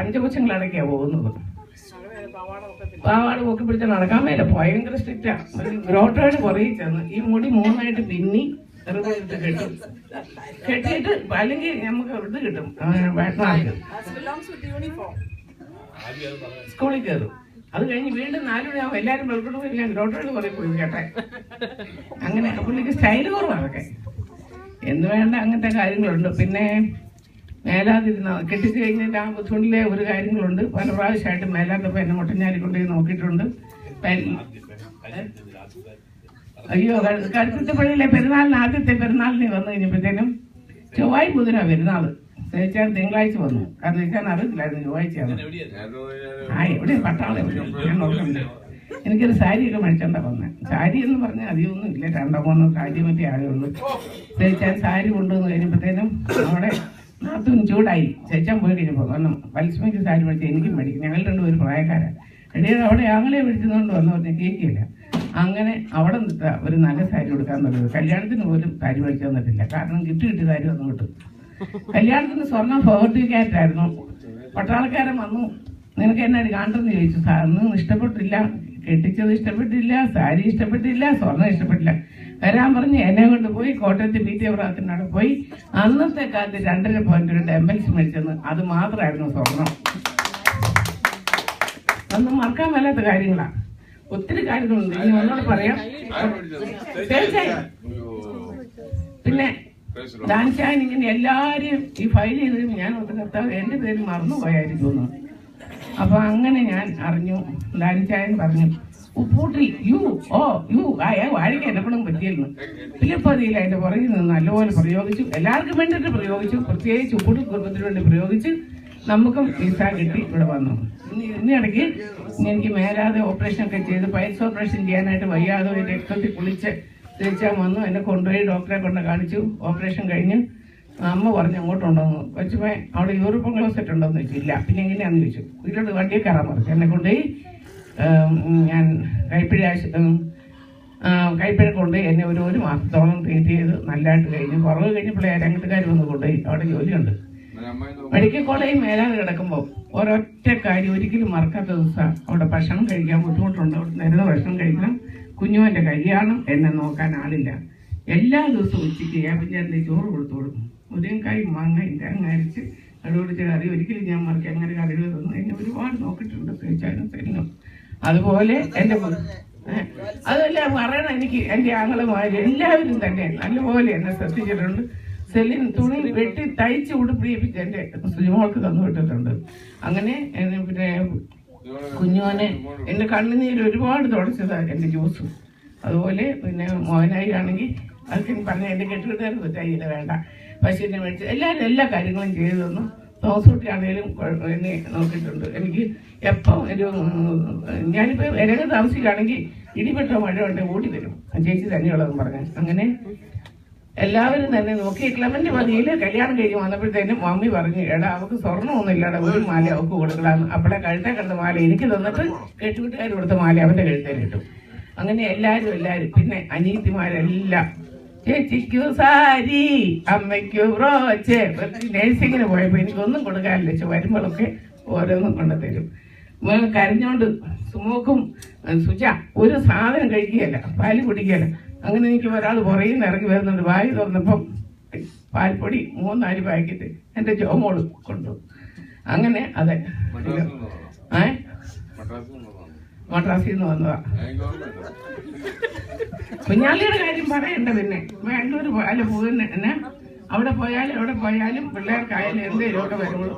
പഞ്ചകൊച്ചുങ്ങളടക്കാ പോകുന്നത്. പാവാട് പൊക്കി പിടിച്ച് നടക്കാൻ മേല, ഭയങ്കര സ്ട്രിക്റ്റാ. ഗ്രോട്ടോയുടെ പുറകിൽ ചെന്ന് ഈ മുടി 3 പിന്നി ഇട്ട് കെട്ടും. കെട്ടിയിട്ട് അല്ലെങ്കിൽ നമുക്ക് ഇത് കിട്ടും, സ്കൂളിൽ കയറും. അത് കഴിഞ്ഞ് വീണ്ടും 4 മണിയാവും എല്ലാവരും വെളുക്കൊണ്ട് പോയി ഞാൻ ഗ്രോട്ടോയുടെ പുറകെ പോയി കേട്ടെ. അങ്ങനെ പുള്ളിക്ക് സ്റ്റൈല് കുറവാണ് അതൊക്കെ. എന്ന് വേണ്ട അങ്ങനത്തെ കാര്യങ്ങളുണ്ട്. പിന്നെ മേലാതിരുന്ന കെട്ടിച്ച് കഴിഞ്ഞിട്ട് ആ ബുദ്ധിമുട്ടിലെ ഒരു കാര്യങ്ങളുണ്ട്. പല പ്രാവശ്യമായിട്ട് മേലാത്തപ്പോൾ എന്നെ മുട്ടഞ്ഞാരി കൊണ്ടുപോയി നോക്കിയിട്ടുണ്ട്. അയ്യോ, കടുത്തപ്പള്ളിയിലെ പെരുന്നാളിന് ആദ്യത്തെ പെരുന്നാളിന് വന്നു കഴിഞ്ഞപ്പോഴത്തേനും ചൊവ്വാഴ്ച ബുധനാ പെരുന്നാൾ. ചേച്ചാൻ തിങ്കളാഴ്ച വന്നു. കാരണം ചേച്ചാൻ അറിയത്തില്ലായിരുന്നു ചൊവ്വാഴ്ചയാണ്. എവിടെ പട്ടാളം ഞാൻ നോക്കുന്നുണ്ട്. എനിക്കൊരു സാരിയൊക്കെ മേടിച്ചോണ്ടാ വന്നത്. സാരി എന്ന് പറഞ്ഞാൽ അധികമൊന്നും ഇല്ല, 2-3 സാരി മറ്റേ ആളുള്ളൂ. ചേച്ചാൻ സാരി കൊണ്ടുവന്ന് കഴിഞ്ഞപ്പോഴത്തേനും അവിടെ നാത്തും ചൂടായി. ചേച്ചാൻ പോയി കഴിഞ്ഞപ്പോൾ കാരണം പലിസ്മയ്ക്ക് സാരി മേടിച്ച് എനിക്കും മേടിക്കും, ഞങ്ങൾ 2 പേര് പ്രായക്കാരാണ്. എടീത് അവിടെ ആങ്ങളെ മേടിച്ചതുകൊണ്ട് വന്നു പറഞ്ഞാൽ കേൾക്കില്ല. അങ്ങനെ അവിടെ നിന്നിട്ട് ഒരു നല്ല സാരി കൊടുക്കാൻ തുടങ്ങി. കല്യാണത്തിന് പോലും സാരി മേടിച്ചു തന്നിട്ടില്ല, കാരണം കിട്ടി സാരി വന്നു കിട്ടും. കല്യാണത്തിന് സ്വർണ്ണം 40 ക്യാരറ്റായിരുന്നു. പട്ടാളക്കാരൻ വന്നു, നിനക്ക് എന്നാണ് കാണുന്നത് ചോദിച്ചു. അന്ന് ഇഷ്ടപ്പെട്ടില്ല, കെട്ടിച്ചത് ഇഷ്ടപ്പെട്ടില്ല, സാരി ഇഷ്ടപ്പെട്ടില്ല, സ്വർണ്ണം ഇഷ്ടപ്പെട്ടില്ല. വരാൻ പറഞ്ഞ് എന്നെ കൊണ്ട് പോയി കോട്ടയത്ത് പീത്യപ്രാത്തിനവിടെ പോയി അന്നത്തെ കാലത്ത് 2.5 പവന്റെ ഡെമ്പൽസ് മേടിച്ചെന്ന്. അത് മാത്രമായിരുന്നു സ്വർണം. ഒന്നും മറക്കാൻ മേലാത്ത കാര്യങ്ങളാണ്. ഒത്തിരി കാര്യങ്ങളുണ്ട്, ഇനി ഒന്നോട് പറയാം. പിന്നെ ഡാൻസാൻ ഇങ്ങനെ എല്ലാവരും ഈ ഫയൽ ചെയ്ത് ഞാൻ ഒത്ത് കർത്താവ് എൻ്റെ പേര് മറന്നുപോയായിരിക്കുന്നു. അപ്പൊ അങ്ങനെ ഞാൻ അറിഞ്ഞു. ഡാൻസായൻ പറഞ്ഞു പൂട്ടി വാഴിക്ക് എന്നെപ്പോഴും പറ്റിയിരുന്നു. ഫിലിപ്പതിയിൽ അതിന്റെ പുറകിൽ നിന്ന് നല്ലപോലെ പ്രയോഗിച്ചു, എല്ലാവർക്കും വേണ്ടിയിട്ട് പ്രയോഗിച്ചു, പ്രത്യേകിച്ച് ഉപ്പൂട്ടി കുടുംബത്തിന് വേണ്ടി പ്രയോഗിച്ച് നമുക്കും വിസ കിട്ടി ഇവിടെ വന്നു. ഇന്നിടയ്ക്ക് എനിക്ക് മേലാതെ ഓപ്പറേഷൻ ഒക്കെ ചെയ്ത് പൈൽസ് ഓപ്പറേഷൻ ചെയ്യാനായിട്ട് വയ്യാതെ രക്തത്തിൽ കുളിച്ച് തിരിച്ചാൽ വന്നു. എന്നെ കൊണ്ടുപോയി ഡോക്ടറെ കൊണ്ട് കാണിച്ചു. ഓപ്പറേഷൻ കഴിഞ്ഞ് അമ്മ പറഞ്ഞു അങ്ങോട്ടുണ്ടോന്ന് വെച്ചപ്പോൾ അവിടെ യൂറോപ്യൻ ക്ലോസറ്റ് ഉണ്ടോന്ന് ചോദിച്ചു. ഇല്ല. പിന്നെ എങ്ങനെയാന്ന് ചോദിച്ചു. വീട്ടിലോട്ട് വണ്ടിയിൽ കയറാൻ പറഞ്ഞു. എന്നെ കൊണ്ടുപോയി ഞാൻ കൈപ്പിഴ കൊണ്ടുപോയി എന്നെ ഒരു മാസത്തോളം ട്രീറ്റ് ചെയ്ത് നല്ലതായിട്ട് കഴിഞ്ഞു. കുറവ് കഴിഞ്ഞപ്പോഴേ രംഗത്തുകാർ വന്ന് കൊണ്ടുപോയി. അവിടെ ജോലിയുണ്ട്. മെഡിക്കൽ കോളേജിൽ മേലാതെ കിടക്കുമ്പോൾ ഒരൊറ്റ കാര്യം ഒരിക്കലും മറക്കാത്ത ദിവസം അവിടെ ഭക്ഷണം കഴിക്കാൻ ബുദ്ധിമുട്ടുണ്ട്. അവിടെ നേരുന്ന ഭക്ഷണം കഴിക്കണം. കുഞ്ഞുവൻ്റെ കല്യാണം, എന്നെ നോക്കാൻ ആളില്ല. എല്ലാ ദിവസവും ഉച്ചയ്ക്ക് ഏപ്പഞ്ചാറിൻ്റെ ചോറ് കൊടുത്തു കൊടുക്കും. മുരിങ്ങക്കായ് മാങ്ങ തേങ്ങ അരച്ച് കടുപിടിച്ച കറി ഒരിക്കലും ഞാൻ മറക്കാം. അങ്ങനെ കറികൾ തന്നു എന്നെ ഒരുപാട് നോക്കിയിട്ടുണ്ട്. തീർച്ചയായും തരുന്നു. അതുപോലെ എൻ്റെ അതെല്ലാം പറയണം. എനിക്ക് എൻ്റെ ആങ്ങളമാര് എല്ലാവരും തന്നെ നല്ലപോലെ എന്നെ ശ്രദ്ധിച്ചിട്ടുണ്ട്. സെല്ലിന് തുണി വെട്ടി തയ്ച്ച് ഉടുപ്പിടിപ്പിച്ച് എൻ്റെ സുജിമോൾക്ക് തന്നു വിട്ടിട്ടുണ്ട്. അങ്ങനെ പിന്നെ കുഞ്ഞുമോനെ എൻ്റെ കണ്ണുനീര് ഒരുപാട് തുടച്ചതാണ് എൻ്റെ ജ്യൂസ്. അതുപോലെ പിന്നെ മോഹനായി ആണെങ്കിൽ അതൊക്കെ പറഞ്ഞ എൻ്റെ കെട്ടുകെട്ടുകാർ തെറ്റായില്ല, വേണ്ട പശുവിനെ മേടിച്ച് എല്ലാവരും എല്ലാ കാര്യങ്ങളും ചെയ്തു തന്നു. തോമസൂട്ടിയാണേലും എന്നെ നോക്കിയിട്ടുണ്ട്. എനിക്ക് എപ്പം ഒരു ഞാനിപ്പോൾ ഇരക താമസിക്കുകയാണെങ്കിൽ ഇടിപെട്ടോ മഴ കൊണ്ട് ഓടി വരും, ചേച്ചി തന്നെയുള്ളതെന്ന് പറഞ്ഞ്. അങ്ങനെ എല്ലാവരും തന്നെ നോക്കി. ക്ലെമന്റ് മതിയിൽ കല്യാണം കഴിഞ്ഞ് വന്നപ്പോഴത്തേനും മമ്മി പറഞ്ഞു, എടാ അവൾക്ക് സ്വർണ്ണമൊന്നും ഇല്ലാതെ ഒരു മാല അവൾക്ക് കൊടുക്കലാന്ന്. അപ്പോഴെ കഴുത്തെ കിടന്ന മാല എനിക്ക് തന്നിട്ട് കെട്ടുകൂട്ടുകാർ കൊടുത്ത മാല അവന്റെ കഴുത്തേൽ കിട്ടും. അങ്ങനെ എല്ലാവരും പിന്നെ അനീതിമാരെല്ലാം ചേച്ചിക്കു സാരി, അമ്മയ്ക്കു ബ്രോച്ച്. നേഴ്സിങ്ങിന് പോയപ്പോൾ എനിക്കൊന്നും കൊടുക്കാനില്ല. വരുമ്പോഴൊക്കെ ഓരോന്നും കൊണ്ടുതരും. കരഞ്ഞോണ്ട് സുമോക്കും സുജ ഒരു സാധനം കഴിക്കുകയല്ല, പാല് കുടിക്കുകയല്ല. അങ്ങനെ എനിക്ക് ഒരാൾ പുറകിൽ നിന്ന് ഇറങ്ങി വരുന്നുണ്ട്. വായി തുറന്നപ്പം പാൽപ്പൊടി 3-4 പാക്കറ്റ് എൻ്റെ ജോമോള് കൊണ്ടു. അങ്ങനെ അതെ മദ്രാസിൽ നിന്ന് വന്നതാ. കുഞ്ഞാലിയുടെ കാര്യം പറയണ്ട. പിന്നെ ബാംഗ്ലൂർ പോയാലും പോകുന്ന അവിടെ പോയാലും പിള്ളേർക്കായാലും എന്തേലും ഒക്കെ വരുള്ളൂ.